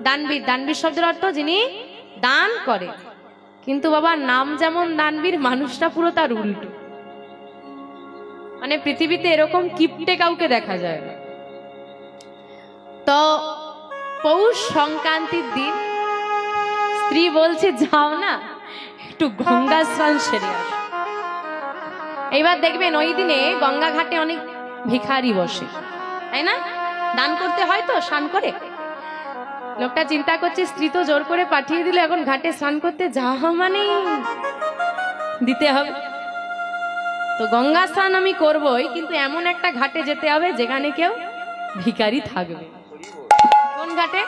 দানবীর, দানবীর শব্দের অর্থ যিনি দান করে। কিন্তু বাবা নাম যেমন দানবীর, মানুষটা পুরো তার উল্টো। মানে পৃথিবীতে এরকম কিপটে কাউকে দেখা যায় না। তো পৌষ সংক্রান্তির দিন স্ত্রী বলছে যাও না একটু গঙ্গা স্নান সেরে আসো। এইবার দেখবেন ওই দিনে গঙ্গা ঘাটে অনেক ভিখারি বসে, তাই না? দান করতে হয় তো স্নান করে। লোকটা চিন্তা করছে স্ত্রী তো জোর করে পাঠিয়ে দিল, এখন ঘাটে স্নান করতে যাওয়া মানে দিতে হবে। তো গঙ্গা স্নান আমি করবই, কিন্তু এমন একটা ঘাটে যেতে হবে যেখানে কেউ ভিখারি থাকবে। কোন ঘাটে?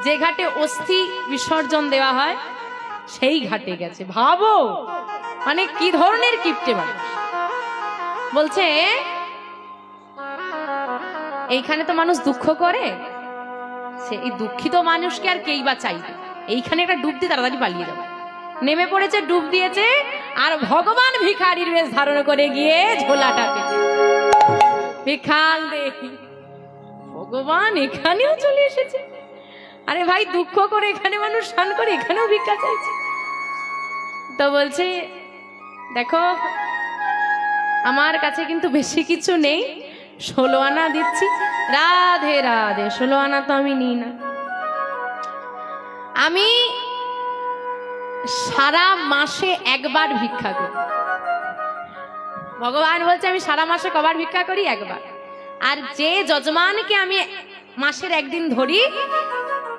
যে ঘাটে অস্থি বিসর্জন দেওয়া হয় সেই ঘাটে গেছে। ভাবো মানে কি ধরনের কিপটে মানুষ। বলছে এইখানে তো মানুষ দুঃখ করে, সে এই দুঃখিত মানুষকে আর কেই বা চাইবে, এইখানে একটা ডুব দিয়ে তাড়াতাড়ি পালিয়ে যাবে। নেমে পড়েছে, ডুব দিয়েছে, আর ভগবান ভিখারির বেশ ধারণ করে গিয়ে ঝোলাটা পেতে ভিখান দে। ভগবান এখানেও চলে এসেছে। আরে ভাই দুঃখ করে এখানে মানুষ স্নান করে, এখানেও ভিক্ষা চাইছে। তো বলছে দেখো আমার কাছে কিন্তু বেশি কিছু নেই, 16 আনা দিচ্ছি। রাধে রাধে, 16 আনা তো আমি নিই না, আমি সারা মাসে একবার ভিক্ষা করি। ভগবান বলছে আমি সারা মাসে কবার ভিক্ষা করি? একবার। আর যে যজমানকে আমি মাসের একদিন ধরি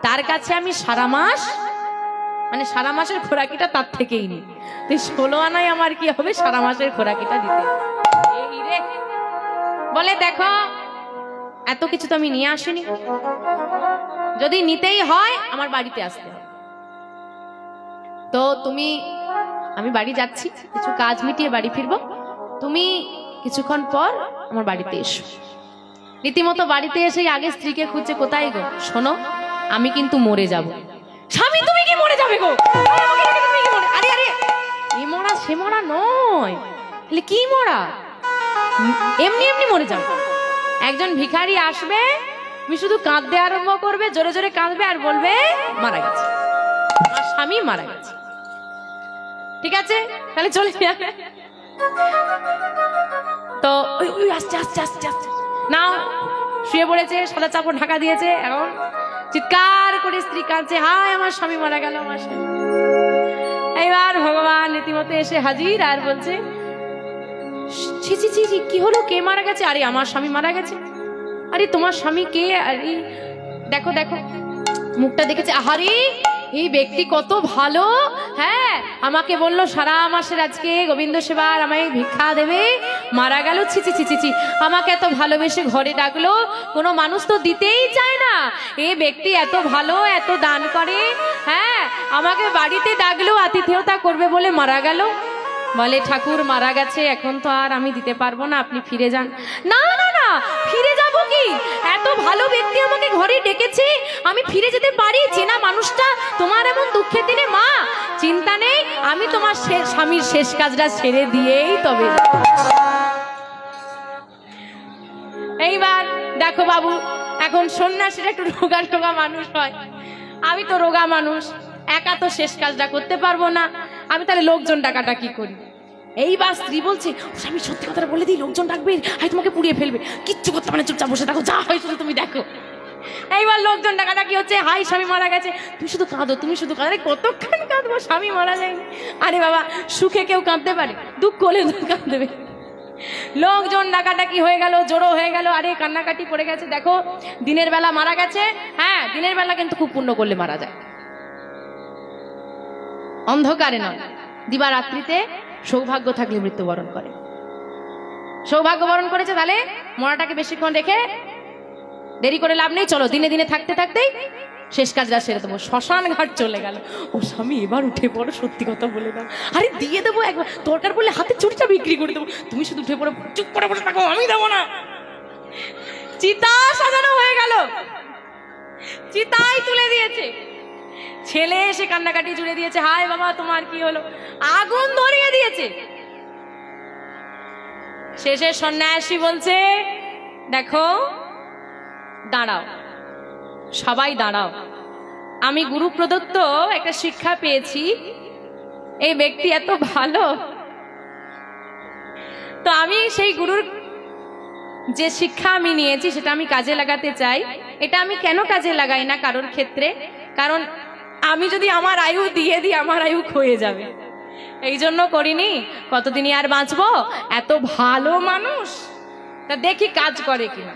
তার কাছে আমি সারা মাস, মানে সারা মাসের খোরাকিটা তার থেকেই নিই। তো 16 আনায় আমার কি হবে? সারা মাসের খোরাকিটা দিতে। এই রে বলে দেখো এত কিছু তো আমি নিয়ে আসিনি, যদি নিতেই হয় আমার বাড়িতে আসতে হবে। তো তুমি, আমি বাড়ি যাচ্ছি, কিছু কাজ মিটিয়ে বাড়ি ফিরবো, তুমি কিছুক্ষণ পর আমার বাড়িতে এসো। রীতিমতো বাড়িতে এসে আগে স্ত্রীকে খুঁজছে, কোথায় গো? শোনো আমি কিন্তু মরে যাব। স্বামী তুমি কি মরে যাবে গো? আরে আরে এ মরা সে মরা নয়, কি মরা? এমনি এমনি মরে যাবে। একজন ভিখারি আসবে, তুমি শুধু কাঁদতে আরম্ভ করবে, জোরে জোরে কাঁদবে আর বলবে মারা গেছে, আমার স্বামী মারা গেছে। ঠিক আছে তাহলে চলে যাবে। তো ওই আস্তে আস্তে আস্তে আস্তে নাও, শুয়ে পড়েছে, সাদা চাপড় ঢাকা দিয়েছে, এখন চিৎকার করে স্ত্রী কাঁদছে, হায় আমার স্বামী মারা গেল, আমার স্বামী। এইবার ভগবান রীতিমতো এসে হাজির আর বলছে ছি ছি ছি ছি, কি হলো? কে মারা গেছে? আরে আমার স্বামী মারা গেছে। আরে তোমার স্বামী কে? আরে দেখো দেখো মুখটা দেখেছে, আহারে এই ব্যক্তি কত ভালো, হ্যাঁ আমাকে বললো সারা মাসের আজকে গোবিন্দ সেবার আমায় ভিক্ষা দেবে, মারা গেল। ছি ছি ছি ছি ছি, আমাকে এত ভালোবেসে ঘরে ডাকলো, কোনো মানুষ তো দিতেই চায় না, এই ব্যক্তি এত ভালো, এত দান করে, হ্যাঁ আমাকে বাড়িতে ডাকলো আতিথেয়তা করবে বলে মারা গেল। বলে ঠাকুর মারা গেছে, এখন তো আর আমি দিতে পারবো না, আপনি ফিরে যান। না না না, ফিরে যাব কি? এত ভালো ব্যক্তি আমাকে ঘরে ডেকেছে, আমি ফিরে যেতে পারি? চেনা মানুষটা তোমার এমন দুঃখের দিনে, মা চিন্তা নেই, আমি তোমার স্বামীর শেষ কাজটা ছেড়ে দিয়েই তবে। এইবার দেখো বাবু, এখন সন্ন্যাসীরা একটু রোগা টোগা মানুষ হয়, আমি তো রোগা মানুষ, একা তো শেষ কাজটা করতে পারবো না, আমি তাহলে লোকজন ডাকাটা কি করি? এইবার স্ত্রী বলছে স্বামী সত্যি কথাটা বলে দিই, লোকজন ডাকবে, হাই তোমাকে পুড়িয়ে ফেলবে, কিচ্ছু করতে মানে চুপচাপ বসে থাকো, যা হয় শুধু তুমি দেখো। এইবার লোকজন ডাকাটা কি হচ্ছে, হাই স্বামী মারা গেছে, তুমি শুধু কাঁদো, তুমি শুধু কাঁদো। আরে কতক্ষণ কাঁদবো, স্বামী মারা যায়নি। আরে বাবা সুখে কেউ কাঁদতে পারে, দুঃখ হলে কাঁদবে। লোকজন ডাকাডাকি হয়ে গেল, জড়ো হয়ে গেল, আরে কান্নাকাটি পড়ে গেছে। দেখো দিনের বেলা মারা গেছে, হ্যাঁ দিনের বেলা কিন্তু খুব পুণ্য করলে মারা যায়, অন্ধকারে নয়, দিবারাত্রিতে সৌভাগ্য থাকলে মৃত্যুবরণ করে। সৌভাগ্য বরণ করেছে, তাহলে মরাটাকে বেশিক্ষণ রেখে দেরি করে লাভ নেই, চলো দিনে দিনে থাকতে থাকতেই শেষ কাজটা সেরে দেবো। শ্মশান ঘাট চলে গেল, ও স্বামী এবার উঠে পড়ো, সত্যি কথা বলে দাও, আরে দিয়ে দেবো একবার, দরকার পড়লে হাতে চুরিটা বিক্রি করে দেবো, তুমি শুধু উঠে পড়ো, চুপ করে বসে থাকো, আমি দেবো না। চিতা সাজানো হয়ে গেল, চিতাই তুলে দিয়েছে, ছেলে এসে কান্নাকাটি জুড়ে দিয়েছে, হায় বাবা তোমার কি হলো, আগুন ধরিয়ে দিয়েছে। শেষে সন্ন্যাসী বলছে দেখো দাঁড়াও, সবাই দাঁড়াও, আমি গুরু প্রদত্ত একটা শিক্ষা পেয়েছি, এই ব্যক্তি এত ভালো, তো আমি সেই গুরুর যে শিক্ষা আমি নিয়েছি সেটা আমি কাজে লাগাতে চাই। এটা আমি কেন কাজে লাগাই না কারোর ক্ষেত্রে, কারণ আমি যদি আমার আয়ু দিয়ে দিই আমার আয়ু ক্ষয়ে যাবে, এই জন্য করিনি। কতদিনই আর বাঁচবো, এত ভালো মানুষ, তা দেখি কাজ করে কিনা।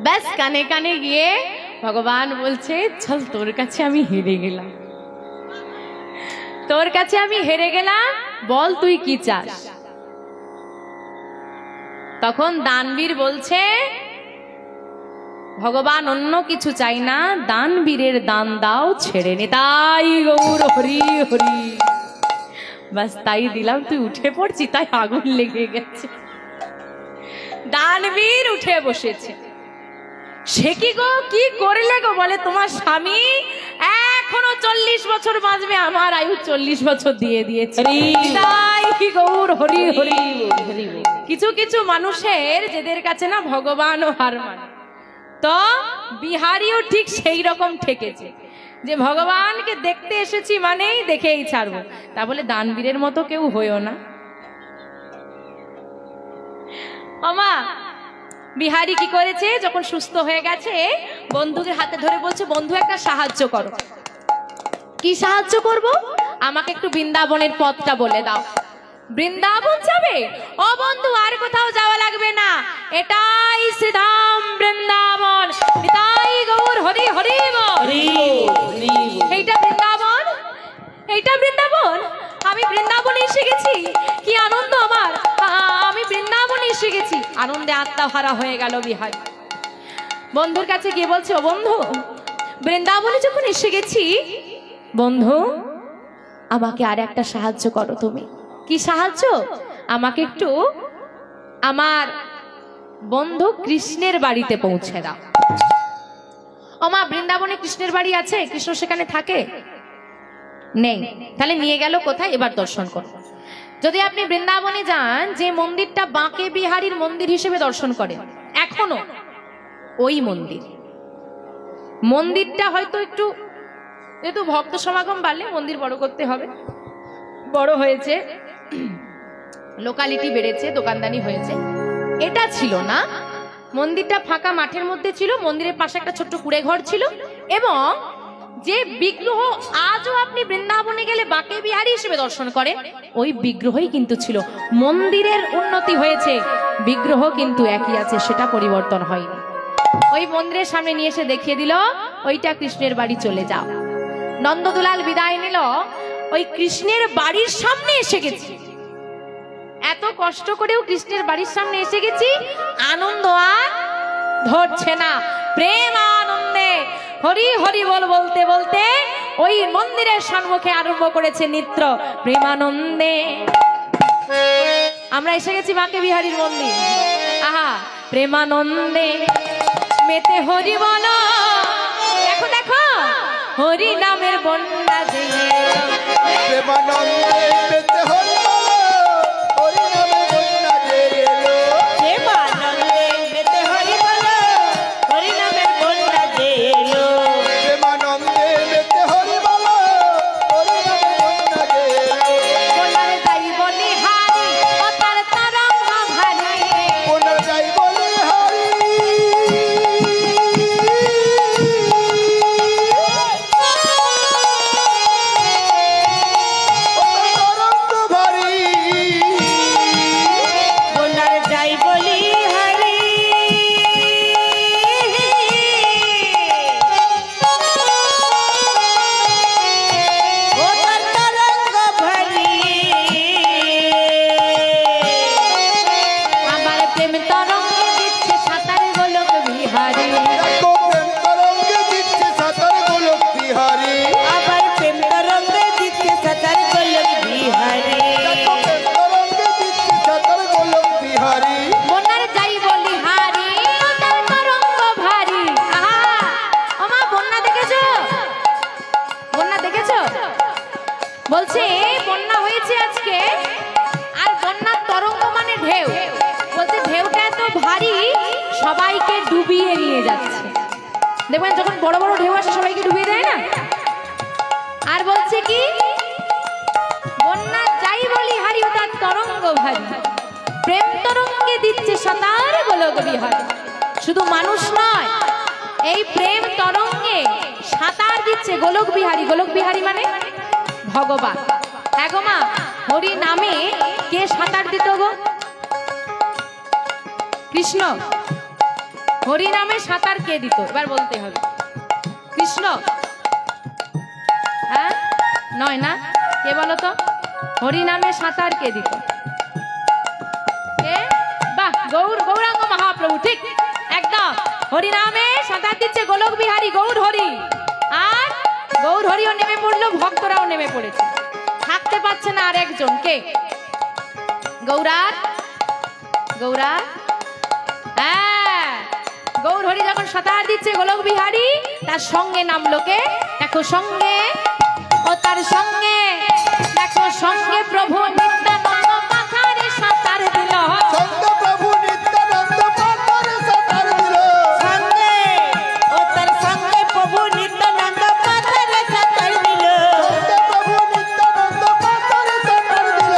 ব্যাস কানে কানে গিয়ে ভগবান বলছে, চল তোর কাছে আমি হেরে গেলাম, তোর কাছে আমি হেরে গেলাম, বল তুই কি চাস। তখন দানবীর বলছে, ভগবান অন্য কিছু চাই না, দানবীরের দান দাও ছেড়ে নে, তাই গৌর হরি হরি। বাস তাই দিলাম, তুই উঠে পড়ছি, তাই আগুন লেগে গেছে। দানবীর উঠে বসেছে। সে কি গো, কি করলে গো? বলে তোমার স্বামী এখনো 40 বছর বাঁচবে, আমার আয়ু 40 বছর দিয়ে দিয়েছে। গৌর হরি হরি। কিছু কিছু মানুষের যাদের কাছে না ভগবানও হার মানে, তো বিহারীও ঠিক সেই রকম ঠেকেছে যে ভগবানকে দেখতে এসেছি মানেই দেখেই ছাড়বো। তা বলে দানবীরের মতো কেউ হইও না। আমা বিহারী কি করেছে, যখন সুস্থ হয়ে গেছে বন্ধুদের হাতে ধরে বলছে, বন্ধু একটা সাহায্য করো। কি সাহায্য করব? আমাকে একটু বৃন্দাবনের পথটা বলে দাও। বৃন্দাবন যাবে? ও বন্ধু, আর কোথাও যাওয়া লাগবে না, এটাই শ্রীধাম বৃন্দাবন। এটাই গৌর হরি হরি বল। এইটা বৃন্দাবন, এইটা বৃন্দাবন। আমি বৃন্দাবনে এসে গেছি, কি আনন্দ আমার, আমি বৃন্দাবনে এসে গেছি। আনন্দে আত্মাহারা হয়ে গেল বিহারী। বন্ধুর কাছে গিয়ে বলছে, ও বন্ধু, বৃন্দাবনে যখন এসে গেছি, বন্ধু আমাকে আর একটা সাহায্য করো তুমি। কি সাহায্য? আমাকে একটু আমার বন্ধু কৃষ্ণের বাড়িতে পৌঁছে দাও। ও মা, বৃন্দাবনে কৃষ্ণের বাড়ি আছে? কৃষ্ণ সেখানে থাকে? নেই। তাহলে নিয়ে গেল কোথায়? এবার দর্শন করো। যদি আপনি বৃন্দাবনে যান, যে মন্দিরটা বাঁকে বিহারীর মন্দির হিসেবে দর্শন করেন এখনো, ওই মন্দিরটা হয়তো একটু যেহেতু ভক্ত সমাগম বাড়লে মন্দির বড় করতে হবে, বড় হয়েছে, লোকালিটি বেড়েছে, দোকানদানি হয়েছে। এটা ছিল না, মন্দিরটা ফাঁকা মাঠের মধ্যে ছিল, মন্দিরের পাশে একটা ছোট্ট কুড়ে ঘর ছিল, এবং যে বিগ্রহ আজও আপনি বৃন্দাবনে গেলে বাঁকে বিহারী হিসেবে দর্শন করেন, ওই বিগ্রহই কিন্তু ছিল। মন্দিরের উন্নতি হয়েছে, বিগ্রহ কিন্তু একই আছে, সেটা পরিবর্তন হয়নি। ওই মন্দিরের সামনে নিয়ে এসে দেখিয়ে দিল, ওইটা কৃষ্ণের বাড়ি, চলে যাও। নন্দদুলাল বিদায় নিল, ওই কৃষ্ণের বাড়ির সামনে এসে গেছি। এত কষ্ট করেও কৃষ্ণের বাড়ির সামনে এসে গেছি, আনন্দ আর ধরছে না। প্রেম আনন্দে হরি হরি বল বলতে বলতে ওই মন্দিরের সম্মুখে আরম্ভ করেছে নৃত্য। প্রেমানন্দে আমরা এসে গেছি বাঁকে বিহারীর মন্দির। আহা, প্রেমানন্দে মেতে হরি বলো। দেখো দেখো, হরি নামের বন্যা যে প্রেমানন্দে মেতে হরি বলো, হরি নামের বন্যা যে এলো। প্রেমানন্দে মেতে হরি বলো, হরি নামের বন্যা যে এলো। প্রেমানন্দে মেতে হরি বলো, হরি নামের বন্যা যে এলো। বলার যাই বলি হারি, ও তার তরঙ্গ ভারী। কোনা যাই বলি হরি, তরঙ্গ ভারী। বোনার যাই বলি হরি, ও তার তরঙ্গ ভরি। আমার প্রেম তরঙ্গে দিচ্ছে সাঁতার গোলক বিহারী। দেখো প্রেম তরঙ্গে দিচ্ছে সাঁতার গোলক বিহারী। আবার প্রেম তরঙ্গে দিচ্ছে সাঁতার গোলক বিহারি। দেখো প্রেম তরঙ্গে দিচ্ছে সাঁতার গোলক বিহারী। বন্যার যাই বলি হারি, ও তার তরঙ্গ ভারী। আহা, ও মা, বন্যা দেখেছো? বন্যা দেখেছো? বলছে বন্যা হয়েছে আজকে, আর বন্যার তরঙ্গ মানে ঢেউ। বলছে ঢেউটা এত ভারী, সবাইকে ডুবিয়ে নিয়ে যাচ্ছে। দেখবেন যখন বড় বড় ঢেউ আসে সবাইকে ডুবিয়ে দেয় না। আর বলছে কি, বন্যা যাই বলি হারি তার তরঙ্গ ভারী, প্রেম তরঙ্গে দিচ্ছে সাঁতার গোলক বিহারী। শুধু মানুষ নয়, এই প্রেম তরঙ্গে সাঁতার দিচ্ছে গোলক বিহারী। গোলক বিহারী মানে ভগবান। হ্যাঁ গো মা, হরি নামে কে সাঁতার দিত গো? কৃষ্ণ। হরি নামে সাঁতার কে দিত? এবার বলতে হবে। কৃষ্ণ? হ্যাঁ, নয় না, কে বলো তো? হরি নামে সাঁতার কে দিত? বাহ, গৌরাঙ্গ মহাপ্রভু, ঠিক একদম। হরি নামে সাঁতার দিচ্ছে গোলক বিহারী গৌর হরি। আর গৌর হরিও নেমে পড়লো, ভক্তরাও নেমে পড়েছে, থাকতে পারছে না। আর একজন কে? গৌরার। গৌরার, হ্যাঁ, গৌর হরি যখন সাঁতার দিচ্ছে গোলক বিহারী, তার সঙ্গে নামলো কে? দেখো সঙ্গে, ও তার সঙ্গে দেখো সঙ্গে প্রভু নিত্যানন্দ মাথারে সাঁতার দিল। সঙ্গে প্রভু নিত্যানন্দ মাথারে সাঁতার দিল। সঙ্গে, ও তার সঙ্গে প্রভু নিত্যানন্দ মাথারে সাঁতার দিল। সঙ্গে প্রভু নিত্যানন্দ মাথারে সাঁতার দিল।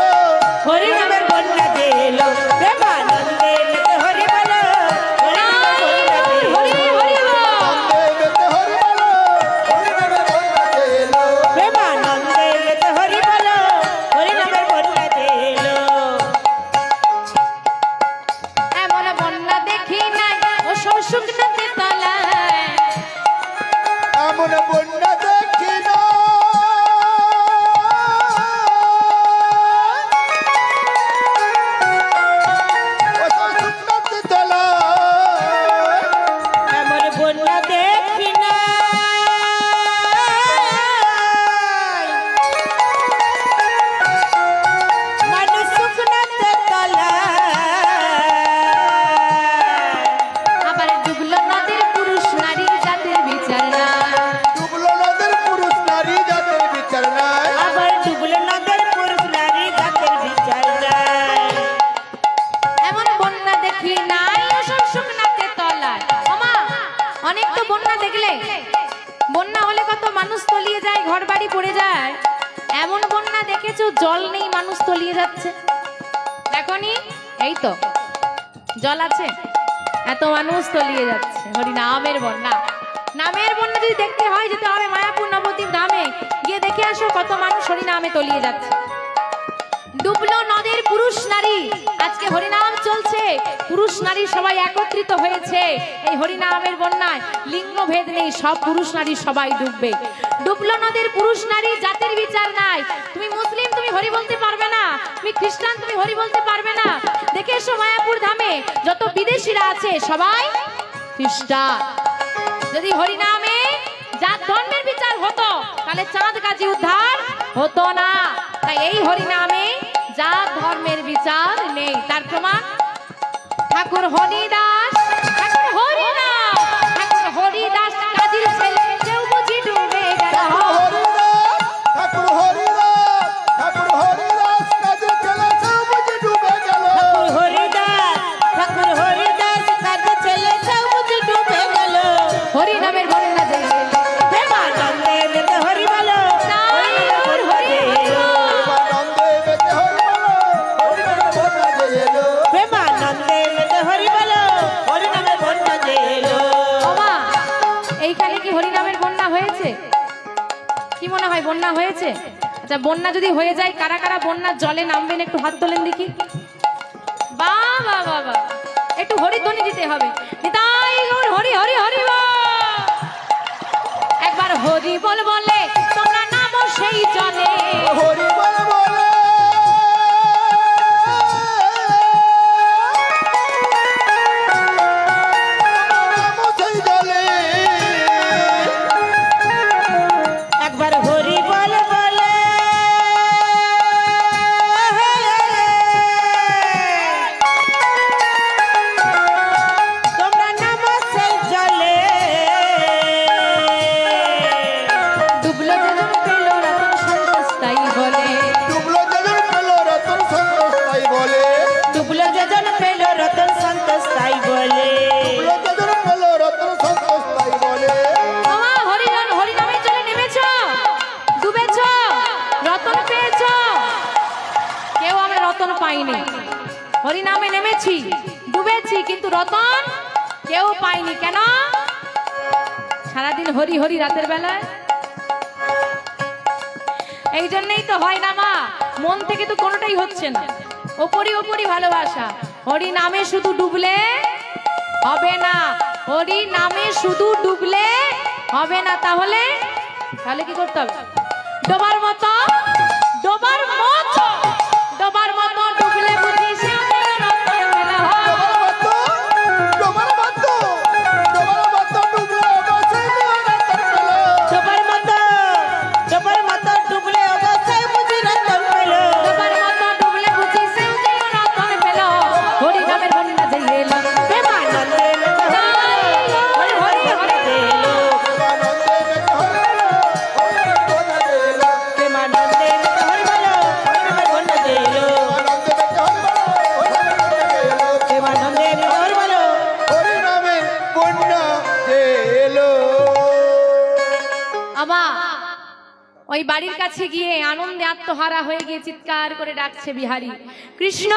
হরি নামের বন্যা যে এলো, প্রেমানন্দে মেতে হরি বলো। হরি নামের বন্যা যে এলো, হরি হরি বল। সঙ্গে মেতে হরি বলো, হরি নামে বন্যা যে এলো। প্রেমানন্দে মেতে হরি বলো। হরি নামের বন্যা যে এলো। এমন বন্যা দেখি নাই ও সব শুকনাতে তলায়। এমন বন্যা দেখি না, ও তো শুকনাতে তলায়। এমন বন্যা দেখি না, মানুষ শুকনাতে তলায়। আবার ডুবলো নদীর পুরুষ নারী জাতির বিচার নাই। ডুবলো নদের পুরুষ নারী জাতের বিচার নাই। আবার ডুবলো নদের পুরুষ নারী জাতের বিচার নাই। এমন বন্যা দেখি নাই ও সব শুকনাতে তলায়। ওমা, অনেক তো বন্যা দেখলে, বন্যা হলে কত মানুষ তলিয়ে যায়, ঘর বাড়ি পড়ে যায়। এমন বন্যা দেখেছো জল নেই, মানুষ তলিয়ে যাচ্ছে? দেখনি? এই তো জল আছে, এত মানুষ তলিয়ে যাচ্ছে। হরি নামের বন্যা। নামের বন্যা যদি দেখতে হয়, যেতে হবে মায়াপুর নবদ্বীপ ধামে, গিয়ে দেখে আসো কত মানুষ হরি নামে তলিয়ে যাচ্ছে। ডুবলো নদের পুরুষ নারী। আজকে হরিনাম চলছে, পুরুষ নারী সবাই একত্রিত হয়েছে এই হরিনামের বন্যায়। লিঙ্গ ভেদ নেই, সব পুরুষ নারী সবাই ডুববে। ডুবলো নদের পুরুষ নারী জাতির বিচার নাই। তুমি মুসলিম, তুমি হরি বলতে পারবে না। তুমি খ্রিস্টান, তুমি হরি বলতে পারবে না। দেখে এসো মায়াপুর ধামে যত বিদেশিরা আছে সবাই খ্রিস্টান। যদি হরিনামে জাত ধর্মের বিচার হতো, তাহলে চাঁদ গাজী উদ্ধার হতো না। তাই এই হরিনামে জাত ধর্মের বিচার নেই। তার প্রমাণ ঠাকুর হরিদাস, ঠাকুর হরিনাম, ঠাকুর হরিদাস কাজীর ছেলে, কেউ বুঝি ডুবে গেল। ঠাকুর হরিদাস, ঠাকুর হরিদাস কাজের ছেলে সব বুঝি ডুবে গেল। ঠাকুর হরিদাস, ঠাকুর হরিদাস কাজের ছেলে সব বুঝি ডুবে গেল। হরিনামের বন্যা যে এলো, প্রেমানন্দে মেতে হরি বলো। হরি নামের বন্যা যে এলো। প্রেমানন্দে মেতে হরি বলো, হরি নামে বন্যা যে এলো। প্রেমানন্দে মেতে হরি বলো। হরি নামের বন্যা যে এলো। ওমা, এইখানে কি হরিনামের বন্যা হয়েছে? কি মনে হয় বন্যা হয়েছে? আচ্ছা, বন্যা যদি হয়ে যায়, কারা কারা বন্যার জলে নামবেন একটু হাত তোলেন দেখি। বাহ বাহ বাহ বাহ, একটু হরিধ্বনি দিতে হবে। নিতাই গৌর হরি হরি হরি বল। একবার হরি বল বলে তোমরা নামো সেই জলে। হরি বল বলে নামো সেই জলে। একবার হরি বল বলে তোমরা নামো সেই জলে। ডুবলো যেজন পেল রতন সন্তোষ তাই বলে। পাইনি। হরি নামে নেমেছি, ডুবেছি, কিন্তু রতন কেউ পাইনি। কেন? সারাদিন হরি হরি, রাতের বেলায়। এই জন্যই তো হয় না মা, মন থেকে তো কোনোটাই হচ্ছে না, ওপরই ওপরই ভালোবাসা। হরি নামে শুধু ডুবলে হবে না, হরি নামে শুধু ডুবলে হবে না। তাহলে তাহলে কি করতে হবে? ডোবার মতো, ডোবার মতো, ডোবার মতো ডুবলে বুঝি সে মেলা হয়। ডোবার মতো, ডোবার মতো, ডোবার মতো ডুবলে অবশ্যই বুঝি রতন পেল। ডোবার মতো ডুবলে অবশ্যই বুঝি রতন পেল। ডোবার মতো ডুবলে বুঝি সে রতন পেল। হরি নামের বন্যা যে এলো, প্রেমানন্দে মেতে হরি হরি হরি এলো। প্রেমানন্দে মেতে হরি বলো, হরি নামের বন্যা যে এলো। প্রেমানন্দে মেতে হরি বলো। হরি নামের বন্যা যে এলো। আমা ওই বাড়ির কাছে গিয়ে আনন্দে আত্মহারা হয়ে গিয়ে চিৎকার করে ডাকছে বিহারী, কৃষ্ণ।